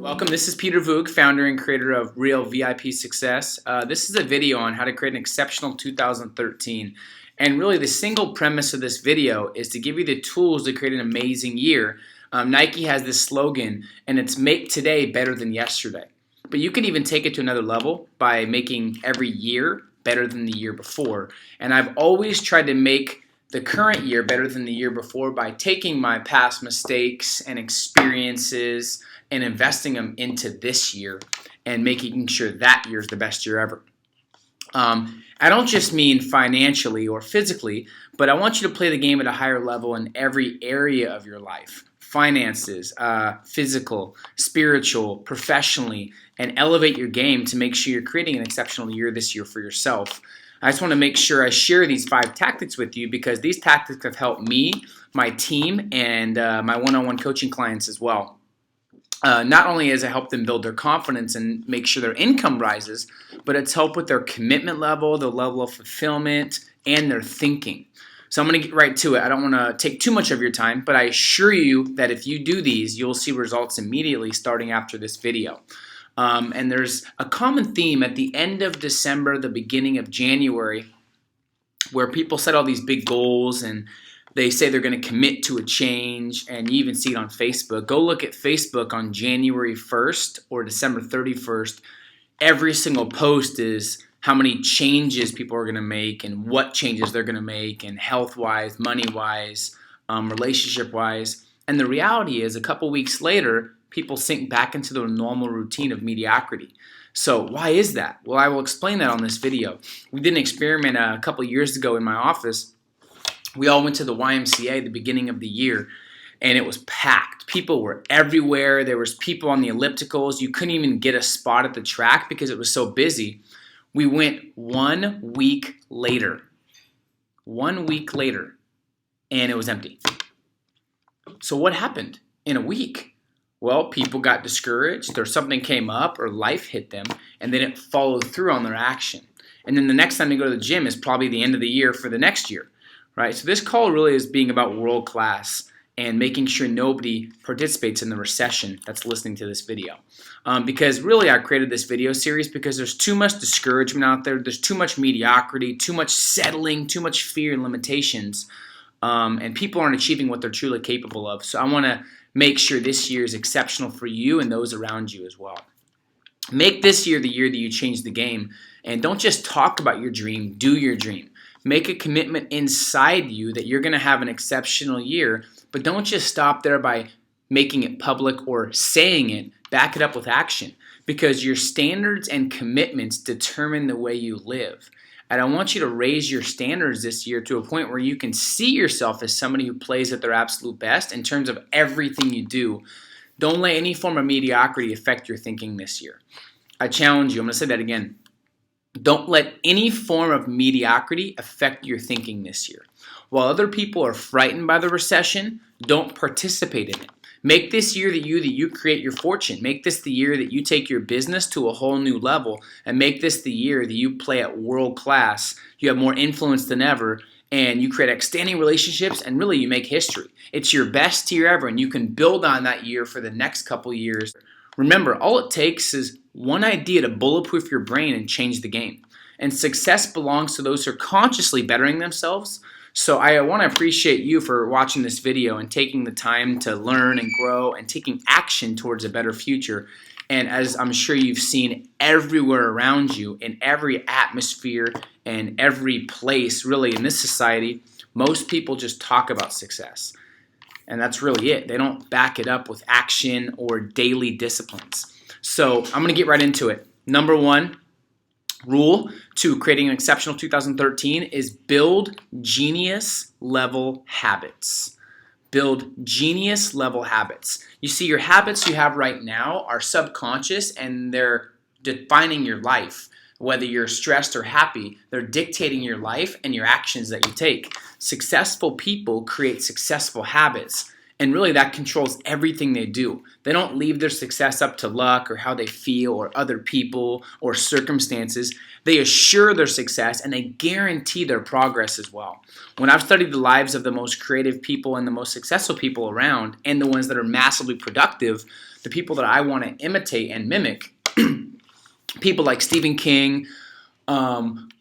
Welcome, this is Peter Voog, founder and creator of Real VIP Success. This is a video on how to create an exceptional 2013. And really the single premise of this video is to give you the tools to create an amazing year. Nike has this slogan, and it's make today better than yesterday. But you can even take it to another level by making every year better than the year before. And I've always tried to make the current year better than the year before by taking my past mistakes and experiences and investing them into this year and making sure that year is the best year ever. I don't just mean financially or physically, but I want you to play the game at a higher level in every area of your life. Finances, physical, spiritual, professionally, and elevate your game to make sure you're creating an exceptional year this year for yourself. I just want to make sure I share these 5 tactics with you because these tactics have helped me, my team, and my one-on-one coaching clients as well. Not only has it helped them build their confidence and make sure their income rises, but it's helped with their commitment level, their level of fulfillment, and their thinking. So I'm going to get right to it. I don't want to take too much of your time, but I assure you that if you do these, you'll see results immediately starting after this video. And there's a common theme at the end of December, the beginning of January, where people set all these big goals and they say they're going to commit to a change, and you even see it on Facebook. Go look at Facebook on January 1st or December 31st. Every single post is how many changes people are going to make and what changes they're going to make, and health-wise, money-wise, relationship-wise. And the reality is a couple weeks later, people sink back into their normal routine of mediocrity. So why is that? Well, I will explain that on this video. We did an experiment a couple years ago in my office. We all went to the YMCA at the beginning of the year, and it was packed. People were everywhere. There was people on the ellipticals. You couldn't even get a spot at the track because it was so busy. We went 1 week later. 1 week later, and it was empty. So what happened in a week? Well, people got discouraged, or something came up, or life hit them, and they didn't follow through on their action. And then the next time they go to the gym is probably the end of the year for the next year. Right? So this call really is being about world class and making sure nobody participates in the recession that's listening to this video. Because really I created this video series because there's too much discouragement out there. There's too much mediocrity, too much settling, too much fear and limitations. And people aren't achieving what they're truly capable of. So I want to make sure this year is exceptional for you and those around you as well. Make this year the year that you change the game. And don't just talk about your dream, do your dream. Make a commitment inside you that you're going to have an exceptional year, but don't just stop there by making it public or saying it. Back it up with action, because your standards and commitments determine the way you live. And I want you to raise your standards this year to a point where you can see yourself as somebody who plays at their absolute best in terms of everything you do. Don't let any form of mediocrity affect your thinking this year. I challenge you. I'm going to say that again. Don't let any form of mediocrity affect your thinking this year. While other people are frightened by the recession, don't participate in it. Make this year the year that you create your fortune. Make this the year that you take your business to a whole new level, and make this the year that you play at world class. You have more influence than ever, and you create outstanding relationships, and really you make history. It's your best year ever, and you can build on that year for the next couple years. Remember, all it takes is one idea to bulletproof your brain and change the game. And success belongs to those who are consciously bettering themselves. So I want to appreciate you for watching this video and taking the time to learn and grow and taking action towards a better future. And as I'm sure you've seen everywhere around you, in every atmosphere and every place really in this society, most people just talk about success. And that's really it. They don't back it up with action or daily disciplines. So I'm going to get right into it. Number 1 rule to creating an exceptional 2013 is build genius level habits. Build genius level habits. You see, your habits you have right now are subconscious, and they're defining your life. Whether you're stressed or happy, they're dictating your life and your actions that you take. Successful people create successful habits, And really that controls everything they do. They don't leave their success up to luck or how they feel or other people or circumstances. They assure their success and they guarantee their progress as well. When I've studied the lives of the most creative people and the most successful people around and the ones that are massively productive, the people that I want to imitate and mimic, people like Stephen King,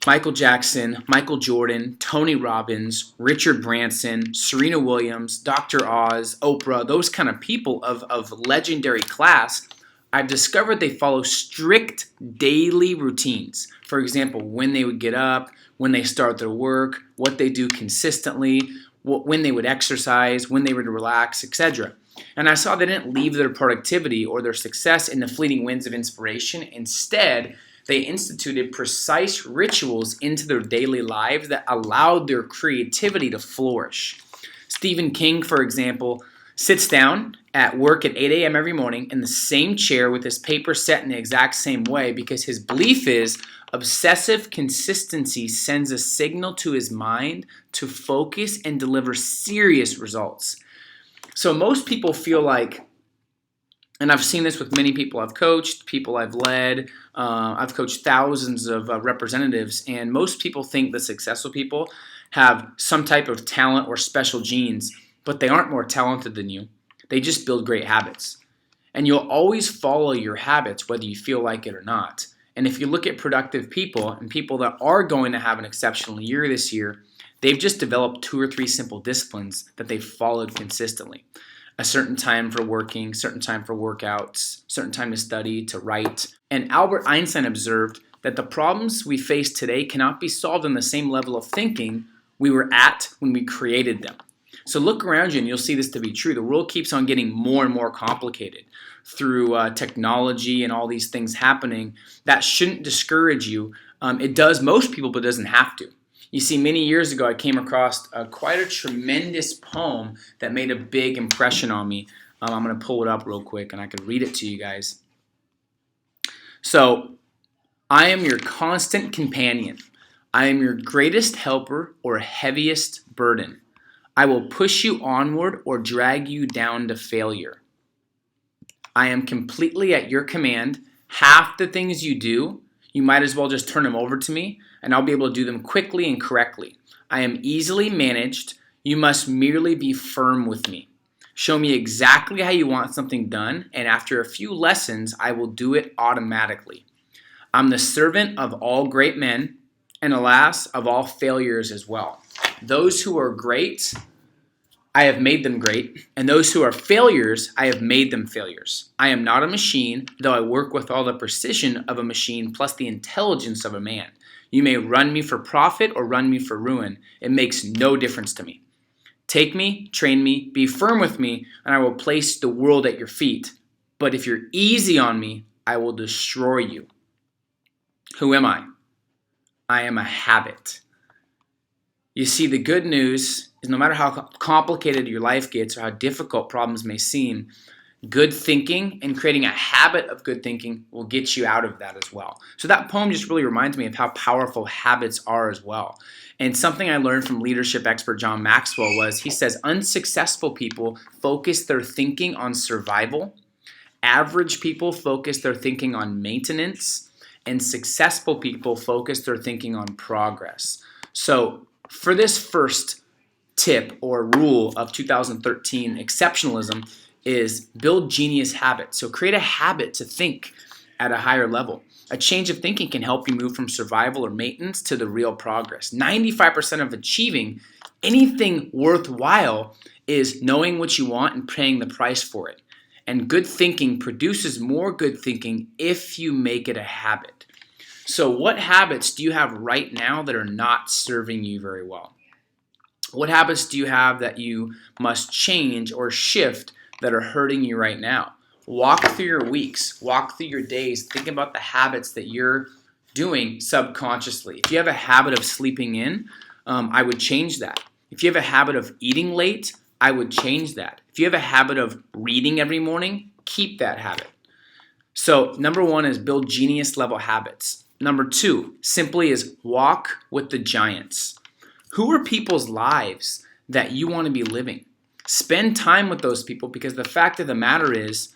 Michael Jackson, Michael Jordan, Tony Robbins, Richard Branson, Serena Williams, Dr. Oz, Oprah, those kind of people of legendary class, I've discovered they follow strict daily routines. For example, when they would get up, when they start their work, what they do consistently, when they would exercise, when they would relax, etc. And I saw they didn't leave their productivity or their success in the fleeting winds of inspiration. Instead, they instituted precise rituals into their daily lives that allowed their creativity to flourish. Stephen King, for example, sits down at work at 8 a.m. every morning in the same chair with his paper set in the exact same way because his belief is obsessive consistency sends a signal to his mind to focus and deliver serious results. So most people feel like, and I've seen this with many people I've coached, people I've led, I've coached thousands of representatives, and most people think the successful people have some type of talent or special genes, but they aren't more talented than you. They just build great habits. And you'll always follow your habits whether you feel like it or not. And if you look at productive people and people that are going to have an exceptional year this year, they've just developed 2 or 3 simple disciplines that they've followed consistently. A certain time for working, certain time for workouts, certain time to study, to write. And Albert Einstein observed that the problems we face today cannot be solved on the same level of thinking we were at when we created them. So look around you and you'll see this to be true. The world keeps on getting more and more complicated through technology and all these things happening. That shouldn't discourage you. It does most people, but it doesn't have to. You see, many years ago, I came across quite a tremendous poem that made a big impression on me. I'm going to pull it up real quick and I can read it to you guys. So, I am your constant companion. I am your greatest helper or heaviest burden. I will push you onward or drag you down to failure. I am completely at your command. Half the things you do, you might as well just turn them over to me, and I'll be able to do them quickly and correctly. I am easily managed. You must merely be firm with me. Show me exactly how you want something done, and after a few lessons, I will do it automatically. I'm the servant of all great men, and alas, of all failures as well. Those who are great, I have made them great, and those who are failures, I have made them failures. I am not a machine, though I work with all the precision of a machine plus the intelligence of a man. You may run me for profit or run me for ruin. It makes no difference to me. Take me, train me, be firm with me, and I will place the world at your feet. But if you're easy on me, I will destroy you. Who am I? I am a habit. You see, the good news is no matter how complicated your life gets or how difficult problems may seem, good thinking and creating a habit of good thinking will get you out of that as well. So that poem just really reminds me of how powerful habits are as well. And something I learned from leadership expert John Maxwell was, he says, unsuccessful people focus their thinking on survival, average people focus their thinking on maintenance, and successful people focus their thinking on progress. So for this first tip or rule of 2013 exceptionalism is build genius habits. So create a habit to think at a higher level. A change of thinking can help you move from survival or maintenance to the real progress. 95% of achieving anything worthwhile is knowing what you want and paying the price for it. And good thinking produces more good thinking if you make it a habit. So what habits do you have right now that are not serving you very well? What habits do you have that you must change or shift that are hurting you right now? Walk through your weeks, walk through your days, think about the habits that you're doing subconsciously. If you have a habit of sleeping in, I would change that. If you have a habit of eating late, I would change that. If you have a habit of reading every morning, keep that habit. So number 1 is build genius level habits. Number 2 simply is walk with the giants. Who are people's lives that you want to be living? Spend time with those people, because the fact of the matter is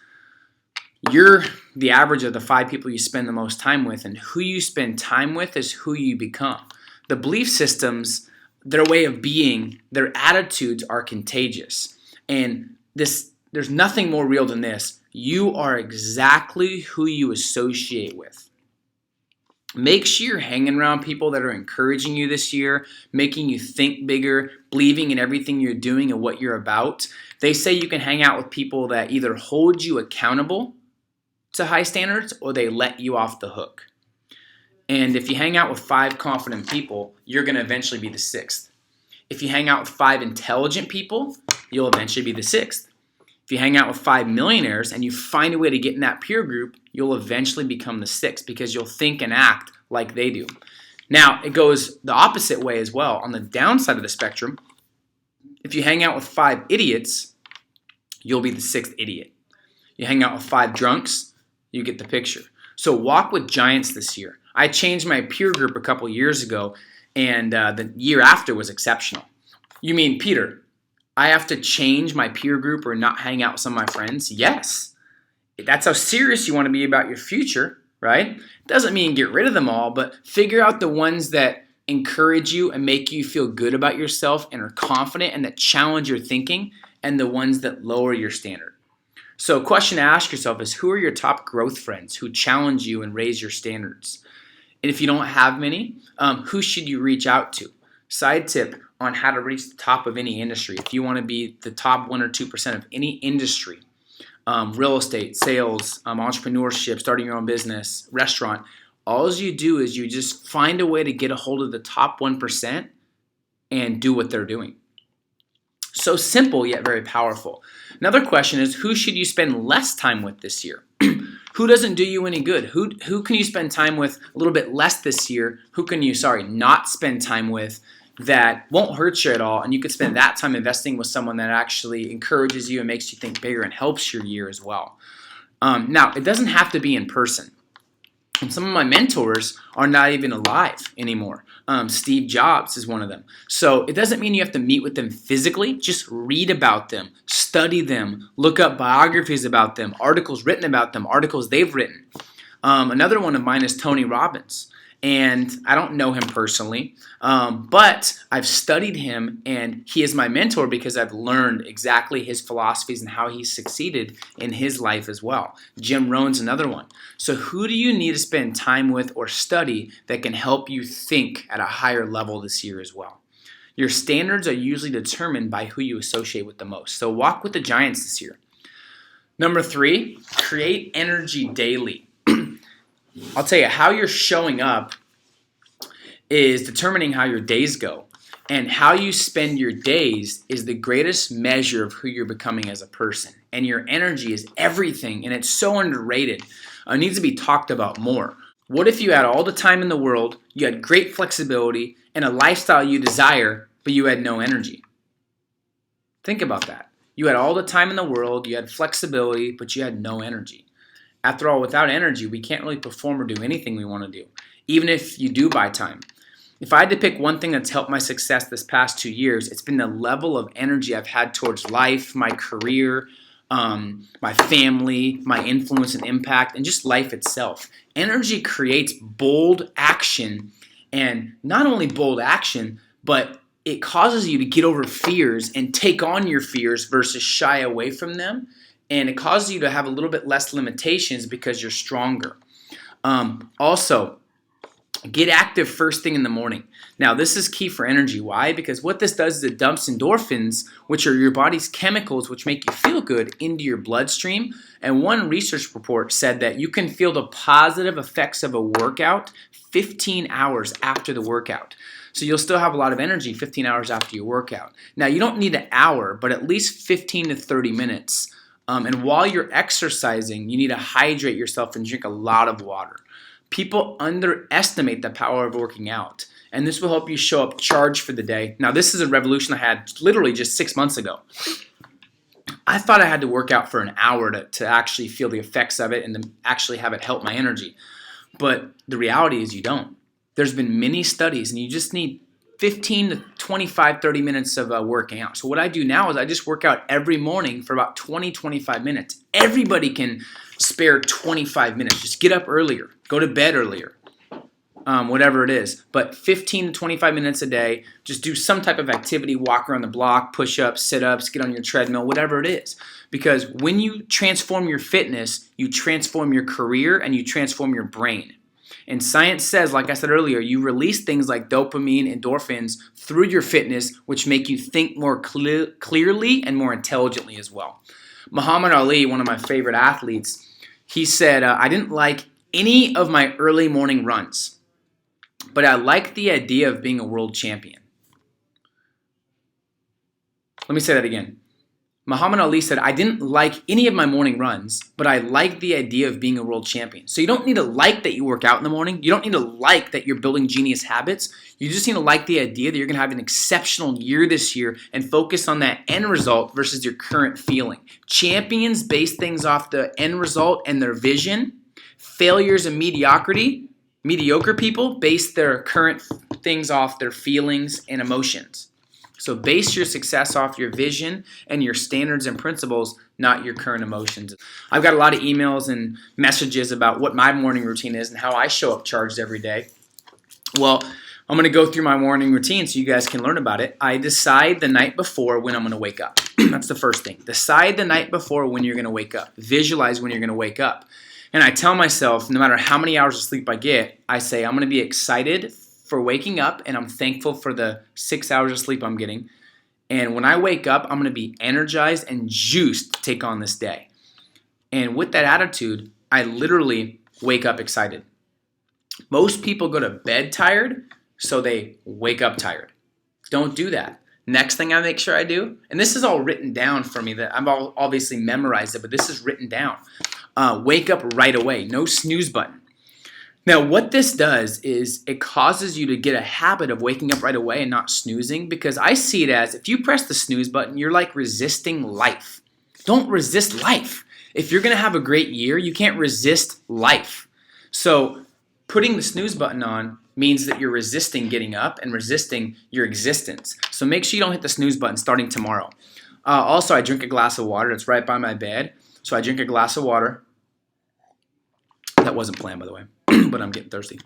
you're the average of the 5 people you spend the most time with, and who you spend time with is who you become. The belief systems, their way of being, their attitudes are contagious. And there's nothing more real than this. You are exactly who you associate with. Make sure you're hanging around people that are encouraging you this year, making you think bigger, believing in everything you're doing and what you're about. They say you can hang out with people that either hold you accountable to high standards or they let you off the hook. And if you hang out with 5 confident people, you're going to eventually be the 6th. If you hang out with 5 intelligent people, you'll eventually be the 6th. If you hang out with 5 millionaires and you find a way to get in that peer group, you'll eventually become the 6th, because you'll think and act like they do. Now, it goes the opposite way as well. On the downside of the spectrum, if you hang out with 5 idiots, you'll be the 6th idiot. You hang out with 5 drunks, you get the picture. So walk with giants this year. I changed my peer group a couple years ago, and the year after was exceptional. You mean, Peter, I have to change my peer group or not hang out with some of my friends? Yes. That's how serious you want to be about your future, right? Doesn't mean get rid of them all, but figure out the ones that encourage you and make you feel good about yourself and are confident and that challenge your thinking, and the ones that lower your standard. So a question to ask yourself is, who are your top growth friends who challenge you and raise your standards? And if you don't have many, who should you reach out to? Side tip on how to reach the top of any industry. If you want to be the top 1 or 2% of any industry, real estate, sales, entrepreneurship, starting your own business, restaurant, all you do is you just find a way to get a hold of the top 1% and do what they're doing. So simple, yet very powerful. Another question is, who should you spend less time with this year? Who doesn't do you any good? Who can you spend time with a little bit less this year? Who can you, not spend time with that won't hurt you at all? And you could spend that time investing with someone that actually encourages you and makes you think bigger and helps your year as well. Now, it doesn't have to be in person. And some of my mentors are not even alive anymore. Steve Jobs is one of them. So it doesn't mean you have to meet with them physically. Just read about them, study them, look up biographies about them, articles written about them, articles they've written. Another one of mine is Tony Robbins. And I don't know him personally, but I've studied him, and he is my mentor because I've learned exactly his philosophies and how he succeeded in his life as well. Jim Rohn's another one. So who do you need to spend time with or study that can help you think at a higher level this year as well? Your standards are usually determined by who you associate with the most. So walk with the giants this year. Number 3, create energy daily. I'll tell you, how you're showing up is determining how your days go. And how you spend your days is the greatest measure of who you're becoming as a person. And your energy is everything, and it's so underrated. It needs to be talked about more. What if you had all the time in the world, you had great flexibility, and a lifestyle you desire, but you had no energy? Think about that. You had all the time in the world, you had flexibility, but you had no energy. After all, without energy, we can't really perform or do anything we want to do, even if you do buy time. If I had to pick one thing that's helped my success this past 2 years, it's been the level of energy I've had towards life, my career, my family, my influence and impact, and just life itself. Energy creates bold action, and not only bold action, but it causes you to get over fears and take on your fears versus shy away from them. And it causes you to have a little bit less limitations because you're stronger. Also, get active first thing in the morning. Now, this is key for energy. Why? Because what this does is it dumps endorphins, which are your body's chemicals which make you feel good, into your bloodstream. And one research report said that you can feel the positive effects of a workout 15 hours after the workout. So you'll still have a lot of energy 15 hours after your workout. Now, you don't need an hour, but at least 15 to 30 minutes. And while you're exercising, you need to hydrate yourself and drink a lot of water. People underestimate the power of working out, and this will help you show up charged for the day. Now, this is a revolution I had literally just 6 months ago. I thought I had to work out for an hour to actually feel the effects of it and to actually have it help my energy. But the reality is you don't. There's been many studies, and you just need 15 to 25, 30 minutes of working out. So what I do now is I just work out every morning for about 20, 25 minutes. Everybody can spare 25 minutes. Just get up earlier, go to bed earlier, whatever it is. But 15 to 25 minutes a day, just do some type of activity, walk around the block, push-ups, sit-ups, get on your treadmill, whatever it is. Because when you transform your fitness, you transform your career and you transform your brain. And science says, like I said earlier, you release things like dopamine, endorphins through your fitness, which make you think more clearly and more intelligently as well. Muhammad Ali, one of my favorite athletes, he said, I didn't like any of my early morning runs, but I liked the idea of being a world champion. Let me say that again. Muhammad Ali said, I didn't like any of my morning runs, but I liked the idea of being a world champion. So you don't need to like that you work out in the morning. You don't need to like that you're building genius habits. You just need to like the idea that you're going to have an exceptional year this year and focus on that end result versus your current feeling. Champions base things off the end result and their vision. Failures and mediocre people base their current things off their feelings and emotions. So base your success off your vision and your standards and principles, not your current emotions. I've got a lot of emails and messages about what my morning routine is and how I show up charged every day. Well, I'm going to go through my morning routine so you guys can learn about it. I decide the night before when I'm going to wake up. That's the first thing. Decide the night before when you're going to wake up. Visualize when you're going to wake up. And I tell myself, no matter how many hours of sleep I get, I say I'm going to be excited for waking up, and I'm thankful for the 6 hours of sleep I'm getting. And when I wake up, I'm going to be energized and juiced to take on this day. And with that attitude, I literally wake up excited. Most people go to bed tired, so they wake up tired. Don't do that. Next thing I make sure I do, and this is all written down for me, that I've obviously memorized it, but this is written down. Wake up right away. No snooze button. Now, what this does is it causes you to get a habit of waking up right away and not snoozing, because I see it as if you press the snooze button, you're like resisting life. Don't resist life. If you're going to have a great year, you can't resist life. So putting the snooze button on means that you're resisting getting up and resisting your existence. So make sure you don't hit the snooze button starting tomorrow. Also, I drink a glass of water. That's right by my bed. So I drink a glass of water. That wasn't planned, by the way. But I'm getting thirsty.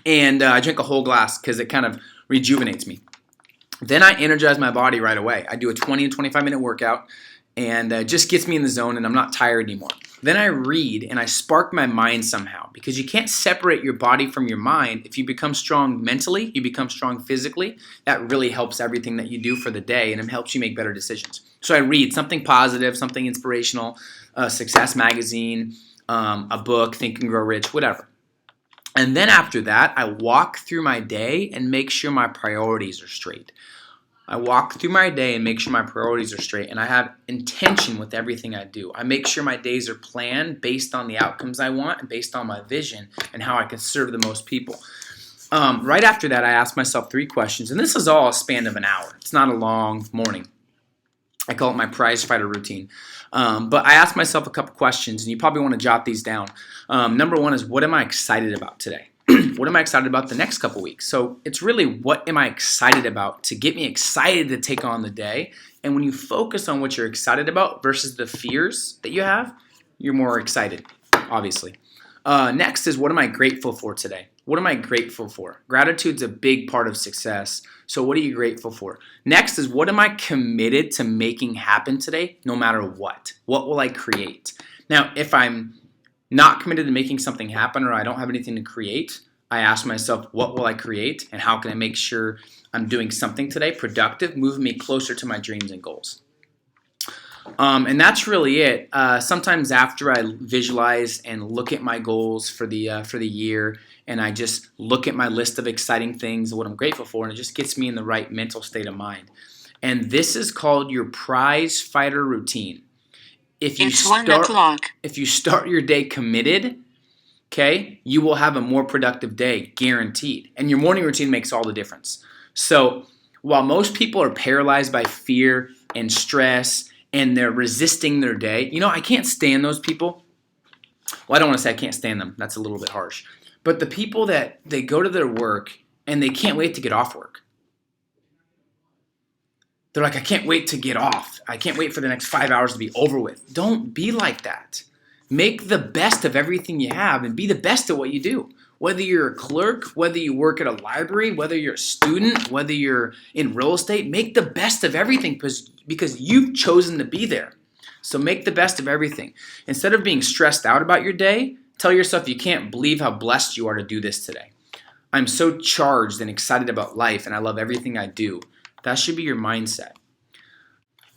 And I drink a whole glass because it kind of rejuvenates me. Then I energize my body right away. I do a 20 to 25 minute workout, and it just gets me in the zone, and I'm not tired anymore. Then I read, and I spark my mind somehow, because you can't separate your body from your mind. If you become strong mentally, you become strong physically. That really helps everything that you do for the day, and it helps you make better decisions. So I read something positive, something inspirational, Success Magazine, a book, Think and Grow Rich, whatever. And then after that, I walk through my day and make sure my priorities are straight. I walk through my day and make sure my priorities are straight, and I have intention with everything I do. I make sure my days are planned based on the outcomes I want and based on my vision and how I can serve the most people. Right after that, I ask myself 3 questions, and this is all a span of an hour. It's not a long morning. I call it my prize fighter routine. But I ask myself a couple questions, and you probably want to jot these down. Number 1 is, what am I excited about today? What am I excited about the next couple weeks? So it's really, what am I excited about to get me excited to take on the day? And when you focus on what you're excited about versus the fears that you have, you're more excited, obviously. Next is, what am I grateful for today? What am I grateful for? Gratitude's a big part of success. So what are you grateful for? Next is, what am I committed to making happen today, no matter what? What will I create? Now, if I'm not committed to making something happen, or I don't have anything to create, I ask myself, what will I create, and how can I make sure I'm doing something today productive, moving me closer to my dreams and goals? And that's really it. Sometimes after I visualize and look at my goals for the year, and I just look at my list of exciting things and what I'm grateful for, and it just gets me in the right mental state of mind. And this is called your prize fighter routine. If you start your day committed, okay, you will have a more productive day, guaranteed. And your morning routine makes all the difference. So while most people are paralyzed by fear and stress, and they're resisting their day, I can't stand those people. Well, I don't want to say I can't stand them. That's a little bit harsh. But the people that they go to their work and they can't wait to get off work. They're like, I can't wait to get off. I can't wait for the next 5 hours to be over with. Don't be like that. Make the best of everything you have and be the best at what you do. Whether you're a clerk, whether you work at a library, whether you're a student, whether you're in real estate, make the best of everything because you've chosen to be there. So make the best of everything. Instead of being stressed out about your day, tell yourself you can't believe how blessed you are to do this today. I'm so charged and excited about life, and I love everything I do. That should be your mindset.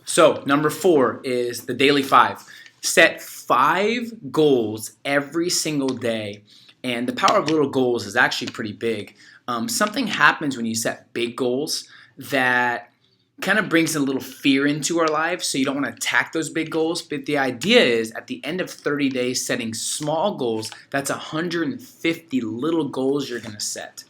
So number 4 is the daily 5. Set 5 goals every single day. And the power of little goals is actually pretty big. Something happens when you set big goals that kind of brings a little fear into our lives, so you don't want to attack those big goals. But the idea is at the end of 30 days, setting small goals, that's 150 little goals you're going to set.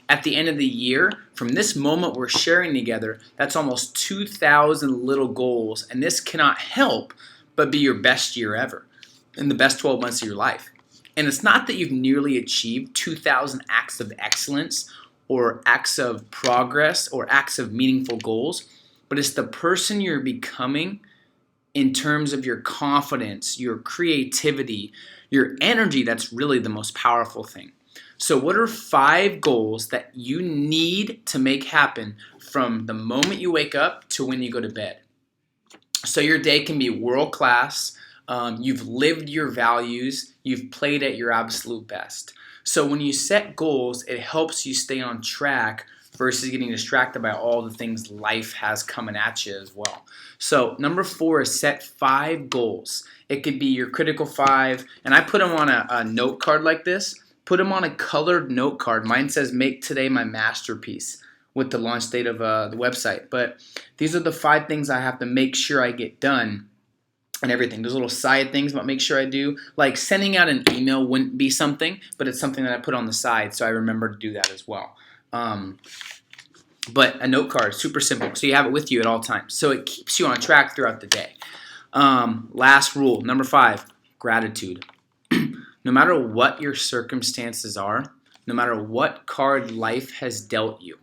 At the end of the year, from this moment we're sharing together, that's almost 2,000 little goals, and this cannot help but be your best year ever and the best 12 months of your life. And it's not that you've nearly achieved 2,000 acts of excellence or acts of progress or acts of meaningful goals, but it's the person you're becoming in terms of your confidence, your creativity, your energy that's really the most powerful thing. So what are 5 goals that you need to make happen from the moment you wake up to when you go to bed? So your day can be world class. You've lived your values. You've played at your absolute best. So when you set goals, it helps you stay on track versus getting distracted by all the things life has coming at you as well. So number 4 is set 5 goals. It could be your critical 5, and I put them on a note card like this. Put them on a colored note card. Mine says, make today my masterpiece, with the launch date of the website. But these are the 5 things I have to make sure I get done and everything. There's little side things about make sure I do. Like sending out an email wouldn't be something, but it's something that I put on the side so I remember to do that as well. But a note card, super simple. So you have it with you at all times. So it keeps you on track throughout the day. Last rule, number 5, gratitude. No matter what your circumstances are, no matter what card life has dealt you,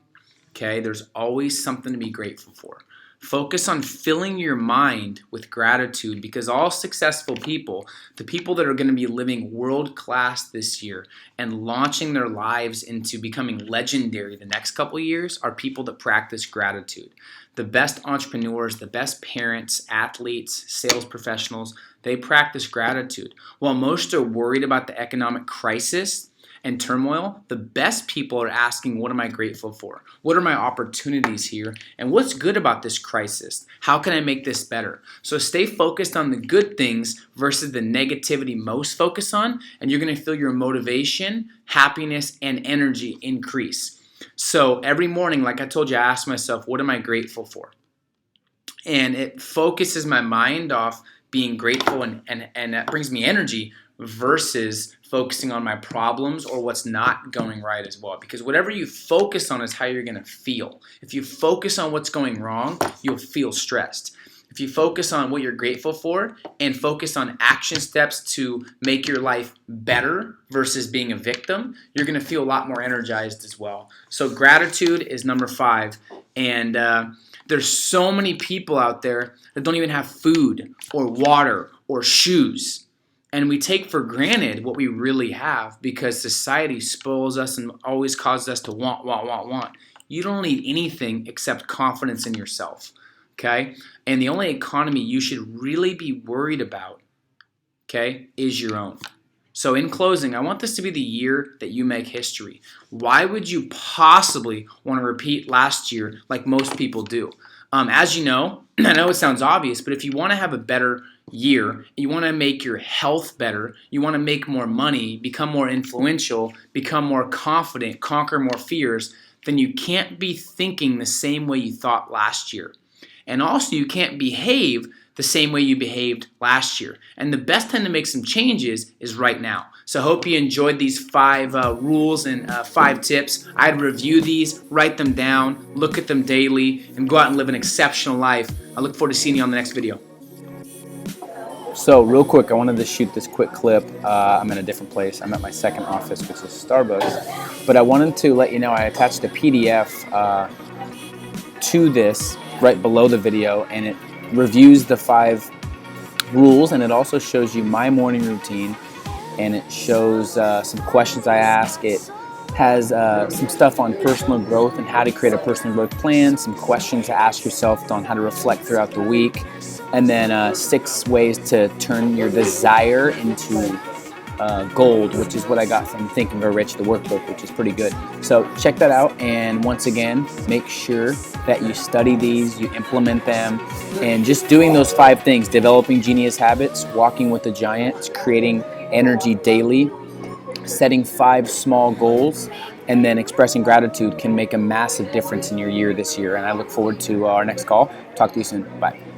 okay, there's always something to be grateful for. Focus on filling your mind with gratitude, because all successful people, the people that are going to be living world class this year and launching their lives into becoming legendary the next couple of years, are people that practice gratitude. The best entrepreneurs, the best parents, athletes, sales professionals, they practice gratitude. While most are worried about the economic crisis and turmoil, the best people are asking, what am I grateful for? What are my opportunities here? And what's good about this crisis? How can I make this better? So stay focused on the good things versus the negativity most focus on, and you're going to feel your motivation, happiness, and energy increase. So every morning, like I told you, I ask myself, what am I grateful for? And it focuses my mind off being grateful, and that brings me energy versus focusing on my problems or what's not going right as well. Because whatever you focus on is how you're going to feel. If you focus on what's going wrong, you'll feel stressed. If you focus on what you're grateful for and focus on action steps to make your life better versus being a victim, you're going to feel a lot more energized as well. So gratitude is number 5. And there's so many people out there that don't even have food or water or shoes. And we take for granted what we really have because society spoils us and always causes us to want. You don't need anything except confidence in yourself, okay? And the only economy you should really be worried about, okay, is your own. So in closing, I want this to be the year that you make history. Why would you possibly want to repeat last year like most people do? As you know, I know it sounds obvious, but if you want to have a better year, you want to make your health better, you want to make more money, become more influential, become more confident, conquer more fears, then you can't be thinking the same way you thought last year. And also you can't behave the same way you behaved last year. And the best time to make some changes is right now. So I hope you enjoyed these 5 rules and 5 tips. I'd review these, write them down, look at them daily, and go out and live an exceptional life. I look forward to seeing you on the next video. So real quick, I wanted to shoot this quick clip. I'm in a different place. I'm at my second office, which is Starbucks. But I wanted to let you know I attached a PDF to this right below the video, and it reviews the 5 rules, and it also shows you my morning routine, and it shows some questions I ask. It has some stuff on personal growth and how to create a personal growth plan, some questions to ask yourself on how to reflect throughout the week, and then 6 ways to turn your desire into gold, which is what I got from Think and Grow Rich, the workbook, which is pretty good. So check that out, and once again, make sure that you study these, you implement them, and just doing those 5 things: developing genius habits, walking with the giants, creating energy daily, setting 5 small goals, and then expressing gratitude can make a massive difference in your year this year. And I look forward to our next call. Talk to you soon. Bye.